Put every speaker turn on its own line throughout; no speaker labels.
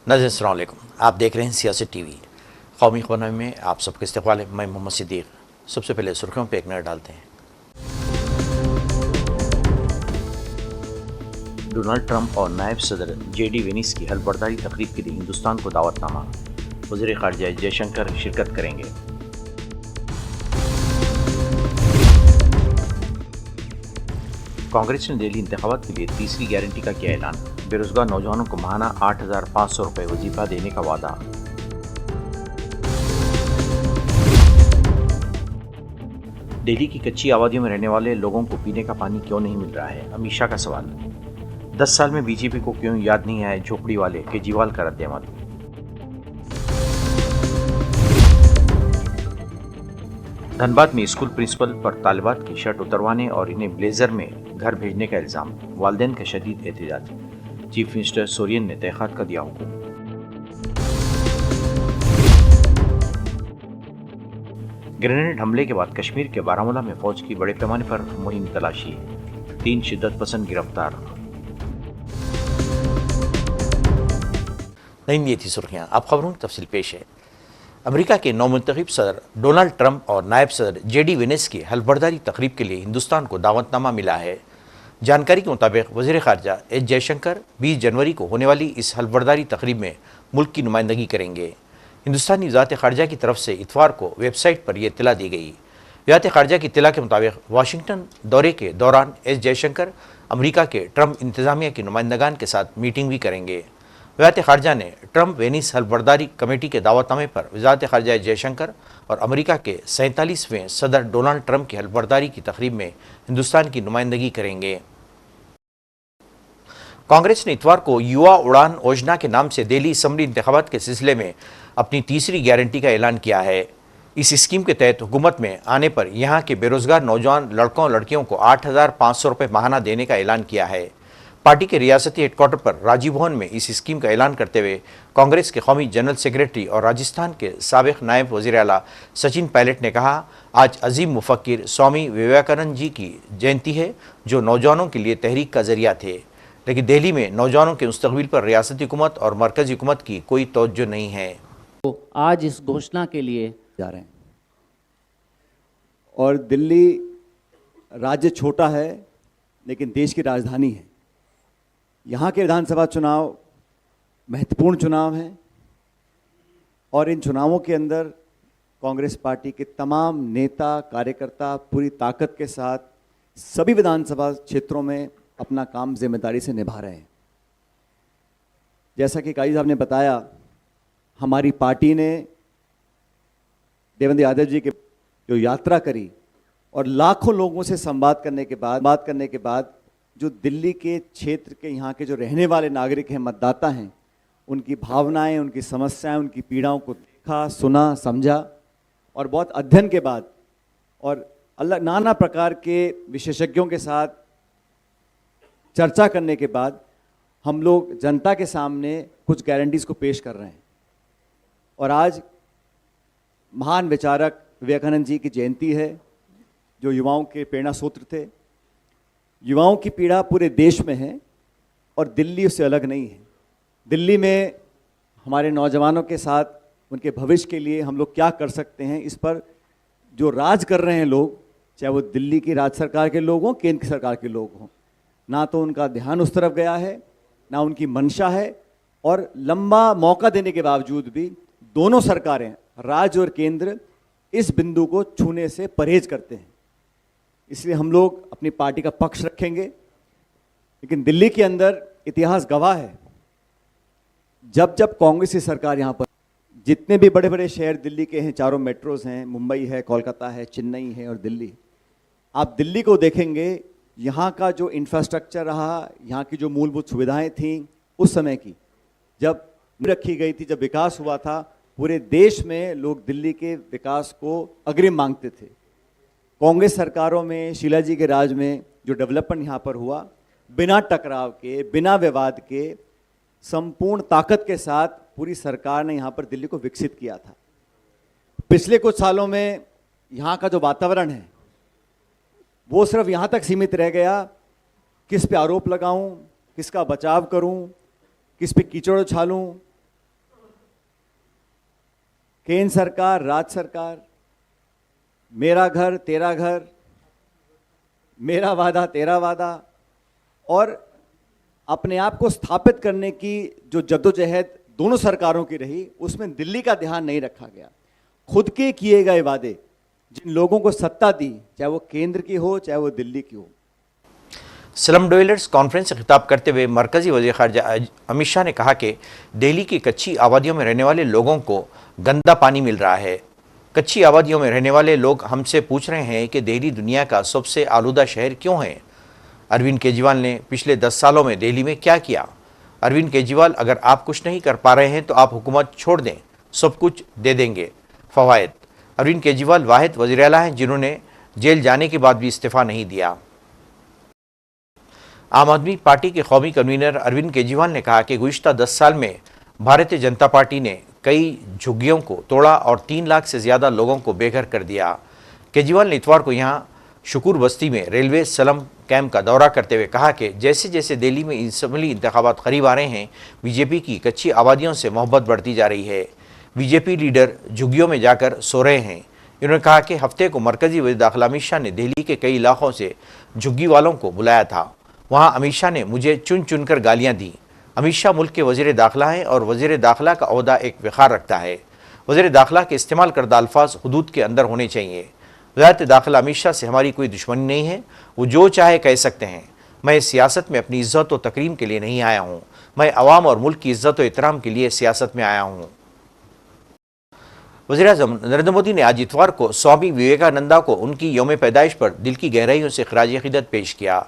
नाज़रीन अस्सलाम वालेकुम। आप देख रहे हैं सियासत टीवी। कौमी खबरों में आप सबका इस्तकबाल है। मैं मोहम्मद सिद्दीक। सबसे पहले सुर्खियों पर एक नज़र डालते हैं। डोनाल्ड ट्रंप और नायब सदर जेडी वेनिस की हलबर्दारी तकरीब के लिए हिंदुस्तान को दावतनामा। वज़ीर ख़ारजा जयशंकर शिरकत करेंगे। कांग्रेस ने दिल्ली इंतखाबात के लिए तीसरी गारंटी का किया ऐलान। बेरोजगार नौजवानों को माहाना 8,500 रुपये वजीफा देने का वादा। दिल्ली की कच्ची आबादियों में रहने वाले लोगों को पीने का पानी क्यों नहीं मिल रहा है, अमित शाह का सवाल। 10 साल में बीजेपी को क्यों याद नहीं आए झोपड़ी वाले, केजरीवाल का रद्द-ए-अमल। धनबाद में स्कूल प्रिंसिपल पर तालिबात की शर्ट उतरवाने और इन्हें ब्लेजर में घर भेजने का इल्जाम। वालिदैन का शदीद एहतजाज। चीफ मिनिस्टर सोरेन ने तहक़ीक़ात का दिया हुक्म। ग्रेनेड हमले के बाद कश्मीर के बारामूला में फौज की बड़े पैमाने पर मुहिम तलाशी। 3 शिद्दत पसंद गिरफ्तार। नहीं, ये थी सुर्खियां। अब खबरों की तफसील पेश है। अमेरिका के नौमुंतखब सदर डोनाल्ड ट्रंप और नायब सदर जेडी वेनिस की हलबर्दारी तकरीब के लिए हिंदुस्तान को दावतनामा मिला है। जानकारी के मुताबिक वज़ीर ख़ारजा एस जयशंकर 20 जनवरी को होने वाली इस हलबर्दारी तकरीब में मुल्क की नुमाइंदगी करेंगे। हिंदुस्तानी वज़ारत ख़ारजा की तरफ से इतवार को वेबसाइट पर यह इत्तला दी गई। वज़ारत ख़ारजा की इत्तला के मुताबिक वाशिंगटन दौरे के दौरान एस जयशंकर अमेरिका के ट्रंप इंतज़ामिया के नुमाइंदगान के साथ मीटिंग भी करेंगे। वज़ारत ख़ारजा ने ट्रंप वेनिस हलबर्दारी कमेटी के दावतनामे पर वज़ारत ख़ारजा जयशंकर और अमेरिका के 47वें सदर डोनाल्ड ट्रंप की हलबर्दारी की तकरीब में हिंदुस्तान की नुमाइंदगी करेंगे। कांग्रेस ने इतवार को युवा उड़ान योजना के नाम से दिल्ली असम्बली इंतखाबात के सिलसिले में अपनी तीसरी गारंटी का ऐलान किया है। इस स्कीम के तहत हुकूमत में आने पर यहाँ के बेरोजगार नौजवान लड़कों और लड़कियों को 8,500 रुपये माहाना देने का ऐलान किया है। पार्टी के रियासती हेडक्वार्टर पर राजीव भवन में इस स्कीम का ऐलान करते हुए कांग्रेस के कौमी जनरल सेक्रेटरी और राजस्थान के साबिक नायब वज़ीर आला सचिन पायलट ने कहा, आज अजीम मुफक्किर स्वामी विवेकानंद जी की जयंती है, जो नौजवानों के लिए तहरीक का जरिया थे। लेकिन दिल्ली में नौजवानों के मुस्तकबिल पर रियासती हुकूमत और मरकज़ी हुकूमत की कोई तवज्जो नहीं है।
तो आज इस घोषणा के लिए जा रहे हैं।
और दिल्ली राज्य छोटा है लेकिन देश की राजधानी है। यहाँ के विधानसभा चुनाव महत्वपूर्ण चुनाव हैं और इन चुनावों के अंदर कांग्रेस पार्टी के तमाम नेता कार्यकर्ता पूरी ताकत के साथ सभी विधानसभा क्षेत्रों में अपना काम जिम्मेदारी से निभा रहे हैं। जैसा कि काजी साहब ने बताया, हमारी पार्टी ने देवेंद्र यादव जी की जो यात्रा करी और लाखों लोगों से संवाद करने के बाद जो दिल्ली के क्षेत्र के यहाँ के जो रहने वाले नागरिक हैं, मतदाता हैं, उनकी भावनाएं, उनकी समस्याएं, उनकी पीड़ाओं को देखा, सुना, समझा और बहुत अध्ययन के बाद और नाना प्रकार के विशेषज्ञों के साथ चर्चा करने के बाद हम लोग जनता के सामने कुछ गारंटीज़ को पेश कर रहे हैं। और आज महान विचारक विवेकानंद जी की जयंती है, जो युवाओं के प्रेरणा सूत्र थे। युवाओं की पीड़ा पूरे देश में है और दिल्ली उससे अलग नहीं है। दिल्ली में हमारे नौजवानों के साथ उनके भविष्य के लिए हम लोग क्या कर सकते हैं, इस पर जो राज कर रहे हैं लोग, चाहे वो दिल्ली की राज्य सरकार के लोग हों, केंद्र की सरकार के लोग हों, ना तो उनका ध्यान उस तरफ गया है, ना उनकी मंशा है। और लंबा मौका देने के बावजूद भी दोनों सरकारें, राज्य और केंद्र, इस बिंदु को छूने से परहेज करते हैं। इसलिए हम लोग अपनी पार्टी का पक्ष रखेंगे। लेकिन दिल्ली के अंदर इतिहास गवाह है, जब जब कांग्रेस की सरकार यहाँ पर, जितने भी बड़े बड़े शहर दिल्ली के हैं, चारों मेट्रोज हैं, मुंबई है, कोलकाता है, चेन्नई है और दिल्ली, आप दिल्ली को देखेंगे, यहाँ का जो इंफ्रास्ट्रक्चर रहा, यहाँ की जो मूलभूत सुविधाएं थीं उस समय की, जब रखी गई थी, जब विकास हुआ था, पूरे देश में लोग दिल्ली के विकास को अग्रिम मांगते थे। कांग्रेस सरकारों में, शीला जी के राज में जो डेवलपमेंट यहाँ पर हुआ, बिना टकराव के, बिना विवाद के, संपूर्ण ताकत के साथ पूरी सरकार ने यहाँ पर दिल्ली को विकसित किया था। पिछले कुछ सालों में यहाँ का जो वातावरण है वो सिर्फ यहाँ तक सीमित रह गया, किस पे आरोप लगाऊं, किसका बचाव करूं, किस पे कीचड़ उछालूं, केंद्र सरकार, राज्य सरकार, मेरा घर तेरा घर, मेरा वादा तेरा वादा और अपने आप को स्थापित करने की जो जद्दोजहद दोनों सरकारों की रही, उसमें दिल्ली का ध्यान नहीं रखा गया। खुद के किए गए वादे, जिन लोगों को सत्ता दी, चाहे वो केंद्र की हो चाहे वो दिल्ली की हो।
स्लम डवेलर्स कॉन्फ्रेंस से खिताब करते हुए मरकजी वज़ीर ख़ारजा अमित शाह ने कहा कि दिल्ली की कच्ची आबादियों में रहने वाले लोगों को गंदा पानी मिल रहा है। कच्ची आबादियों में रहने वाले लोग हमसे पूछ रहे हैं कि दिल्ली दुनिया का सबसे आलूदा शहर क्यों है। अरविंद केजरीवाल ने पिछले 10 सालों में दिल्ली में क्या किया? अरविंद केजरीवाल, अगर आप कुछ नहीं कर पा रहे हैं तो आप हुकूमत छोड़ दें, सब कुछ दे देंगे। फ़वाइद: अरविंद केजरीवाल वाहिद वज़ीर आला हैं जिन्होंने जेल जाने के बाद भी इस्तीफ़ा नहीं दिया। आम आदमी पार्टी के कौमी कन्वीनर अरविंद केजरीवाल ने कहा कि गुज़िश्ता 10 साल में भारतीय जनता पार्टी ने कई झुग्गियों को तोड़ा और 3 लाख से ज़्यादा लोगों को बेघर कर दिया। केजरीवाल ने इतवार को यहाँ शुकुर बस्ती में रेलवे सलम कैंप का दौरा करते हुए कहा कि जैसे जैसे दिल्ली में असम्बली इंतखाबात करीब आ रहे हैं, बीजेपी की कच्ची आबादियों से मोहब्बत बढ़ती जा रही है। बीजेपी लीडर झुग्गियों में जाकर सो रहे हैं। इन्होंने कहा कि हफ्ते को मरकजी वज़ीर दाखिला अमित शाह ने दिल्ली के कई इलाकों से झुग्गी वालों को बुलाया था। वहाँ अमित शाह ने मुझे चुन चुन कर गालियाँ दी। अमित शाह मुल्क के वज़ीर दाखिला हैं और वज़ीर दाखिला का ओहदा एक वक़ार रखता है। वज़ीर दाखिला के इस्तेमाल करदा अल्फाज हुदूद के अंदर होने चाहिए। वज़ारत दाखिला अमित शाह से हमारी कोई दुश्मनी नहीं है, वो जो चाहे कह सकते हैं। मैं सियासत में अपनी इज़्ज़त और तकरीम के लिए नहीं आया हूँ, मैं अवाम और मुल्क की इज़्ज़त और एहतराम के लिए सियासत में आया हूँ। वज़ीर-ए-आज़म नरेंद्र मोदी ने आज इतवार को स्वामी विवेकानंदा को उनकी यौम पैदाइश पर दिल की गहराइयों से खराज अक़ीदत पेश किया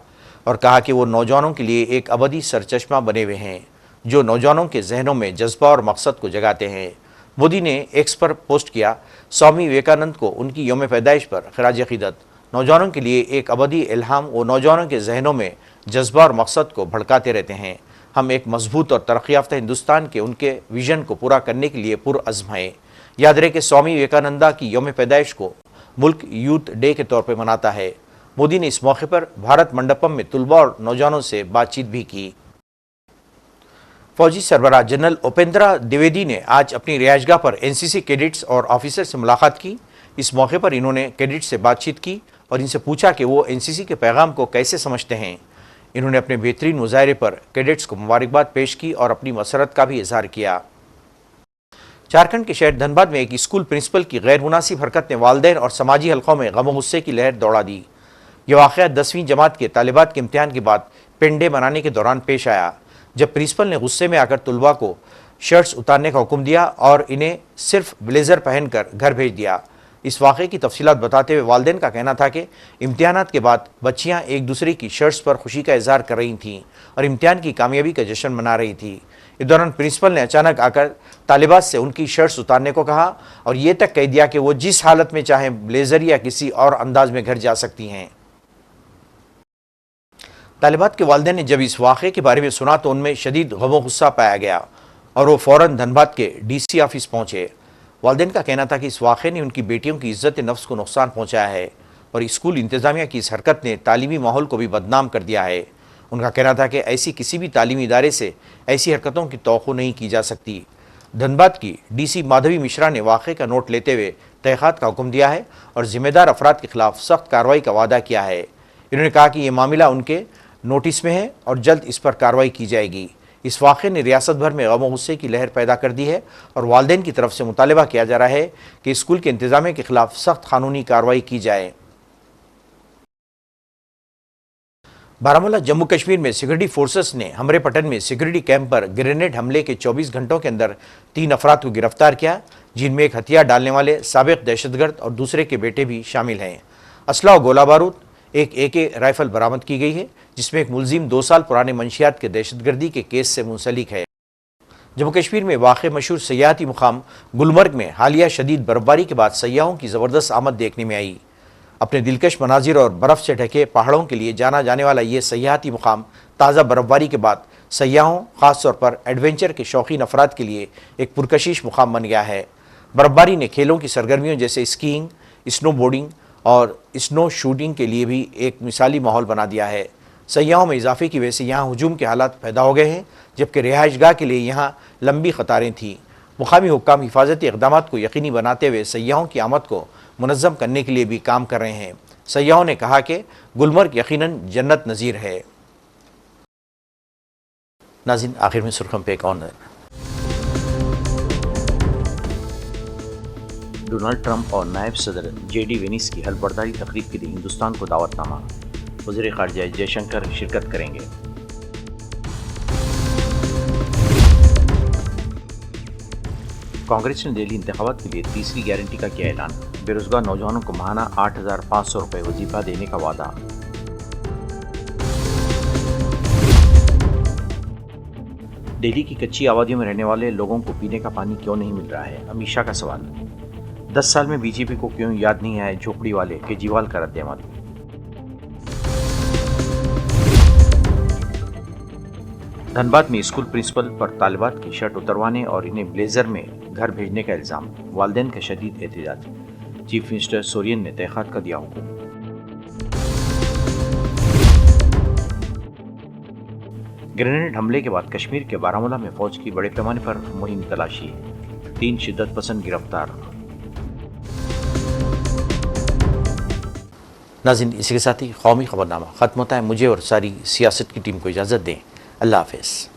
और कहा कि वो नौजवानों के लिए एक अबदी सरचश्मा बने हुए हैं, जो नौजवानों के जहनों में जज्बा और मकसद को जगाते हैं। मोदी ने एक्स पर पोस्ट किया, स्वामी विवेकानंद को उनकी यौम पैदाइश पर खराज अक़ीदत। नौजवानों के लिए एक अबदी इल्हाम वो नौजवानों के जहनों में जज्बा और मकसद को भड़काते रहते हैं। हम एक मजबूत और तरक्की याफ्ता हिंदुस्तान के उनके विजन को पूरा करने के लिए पुरअज़्म हैं। याद रहे कि स्वामी विवेकानंदा की यौम पैदाइश को मुल्क यूथ डे के तौर पर मनाता है। मोदी ने इस मौके पर भारत मंडपम में तुलबा और नौजवानों से बातचीत भी की। फौजी सरबराह जनरल उपेंद्र द्विवेदी ने आज अपनी रिहाइशगाह पर एनसीसी कैडेट्स और ऑफिसर से मुलाकात की। इस मौके पर इन्होंने कैडेट्स से बातचीत की और इनसे पूछा कि वो एनसीसी के पैगाम को कैसे समझते हैं। इन्होंने अपने बेहतरीन मुजाहरे पर कैडेट्स को मुबारकबाद पेश की और अपनी मसरत का भी इजहार किया। झारखंड के शहर धनबाद में एक स्कूल प्रिंसिपल की गैर मुनासिब हरकत ने वालिदैन और समाजी हलकों में गम गुस्से की लहर दौड़ा दी। यह वाक़या 10वीं जमात के तालिबात के इम्तिहान के बाद पेंडे मनाने के दौरान पेश आया, जब प्रिंसिपल ने गुस्से में आकर तुलबा को शर्ट्स उतारने का हुक्म दिया और इन्हें सिर्फ ब्लेज़र पहनकर घर भेज दिया। इस वाक़े की तफसीलात बताते हुए वालिदैन का कहना था कि इम्तिहानात के बाद बच्चियां एक दूसरे की शर्ट्स पर खुशी का इजहार कर रही थीं और इम्तिहान की कामयाबी का जश्न मना रही थी। इस दौरान प्रिंसिपल ने अचानक आकर तालिबात से उनकी शर्ट्स उतारने को कहा और ये तक कह दिया कि वो जिस हालत में चाहे ब्लेज़र या किसी और अंदाज में घर जा सकती हैं। तालिबात के वालिदैन ने जब इस वाक़े के बारे में सुना तो उनमें शदीद गम गुस्सा पाया गया और वो फ़ौरन धनबाद के डीसी ऑफिस पहुँचे। वालिदैन का कहना था कि इस वाक़े ने उनकी बेटियों की इज़्ज़त नफ्स को नुकसान पहुँचाया है और स्कूल इंतज़ामिया की इस हरकत ने तालीमी माहौल को भी बदनाम कर दिया है। उनका कहना था कि ऐसी किसी भी तालीमी इदारे से ऐसी हरकतों की तौक़्क़ो नहीं की जा सकती। धनबाद की डीसी माधवी मिश्रा ने वाक़े का नोट लेते हुए तहक़ीक़ात का हुक्म दिया है और ज़िम्मेदार अफराद के खिलाफ सख्त कार्रवाई का वादा किया है। इन्होंने कहा कि ये मामला उनके नोटिस में है और जल्द इस पर कार्रवाई की जाएगी। इस वाक़े ने रियासत भर में गम गुस्से की लहर पैदा कर दी है और वालिदैन की तरफ से मुतालबा किया जा रहा है कि स्कूल के इंतज़ामिया के खिलाफ सख्त कानूनी कार्रवाई की जाए। बारामूला जम्मू कश्मीर में सिक्योरिटी फोर्सेस ने हमरेपटन में सिक्योरिटी कैंप पर ग्रेनेड हमले के 24 घंटों के अंदर 3 अफराद को गिरफ्तार किया, जिनमें एक हथियार डालने वाले साबिक दहशतगर्द और दूसरे के बेटे भी शामिल हैं। असला और गोला बारूद, एक AK राइफल बरामद की गई है, जिसमें एक मुलजिम 2 साल पुराने मंशियात के दहशतगर्दी के केस से मुंसलिक है। जम्मू कश्मीर में वाक़ मशहूर सयाहती मुकाम गुलमर्ग में हालिया शदीद बर्फबारी के बाद सयाहों की ज़बरदस्त आमद देखने में आई। अपने दिलकश मनाजिर और बर्फ़ से ढके पहाड़ों के लिए जाना जाने वाला ये सयाहती मुकाम ताज़ा बर्फबारी के बाद सयाहों, ख़ास तौर पर एडवेंचर के शौकीन अफराद के लिए एक पुरकशिश मुकाम बन गया है। बर्फबारी ने खेलों की सरगर्मियों जैसे स्कीइंग, स्नो बोर्डिंग और स्नो शूटिंग के लिए भी एक मिसाली माहौल बना दिया है। सयाहों में इजाफे की वजह से यहाँ हुजूम के हालात पैदा हो गए हैं, जबकि रिहाइशगाह के लिए यहाँ लंबी कतारें थीं। मुकामी हुक्काम हिफाजती इक़दाम को यकीनी बनाते हुए सयाहों की आमद को मुनज़्ज़म करने के लिए भी काम कर रहे हैं। सयाहों ने कहा कि गुलमर्ग यकीनन जन्नत नज़ीर है। नाज़रीन, आखिर में सुर्खियों पे एक और नज़र। डोनाल्ड ट्रंप और नायब सदर जेडी वेनिस की हलबर्दारी तकरीब के लिए हिंदुस्तान को दावतनामा। वज़ीर ख़ारिजा जयशंकर शिरकत करेंगे। कांग्रेस ने दिल्ली इंतखाबात के लिए तीसरी गारंटी का किया ऐलान। बेरोजगार नौजवानों को माहाना 8,500 रुपये वजीफा देने का वादा। दिल्ली की कच्ची आबादियों में रहने वाले लोगों को पीने का पानी क्यों नहीं मिल रहा है, अमित शाह का सवाल। 10 साल में बीजेपी को क्यों याद नहीं आए झोपड़ी वाले, केजरीवाल का रद्द-ए-अमल। धनबाद में स्कूल प्रिंसिपल पर तालिबात की शर्ट उतरवाने और इन्हें ब्लेजर में घर भेजने का इल्जाम। वालिदैन का शदीद एहतजाज। चीफ मिनिस्टर सोरेन ने तहक़ीक़ात का दिया हुक्म। ग्रेनेड हमले के बाद कश्मीर के बारामूला में फौज की बड़े पैमाने पर मुहिम तलाशी। 3 शिद्दत पसंद गिरफ्तार। नाज़रीन, इसी के साथ ही कौमी खबरनामा ख़त्म होता है। मुझे और सारी सियासत की टीम को इजाज़त दें। अल्लाह हाफ़िज़।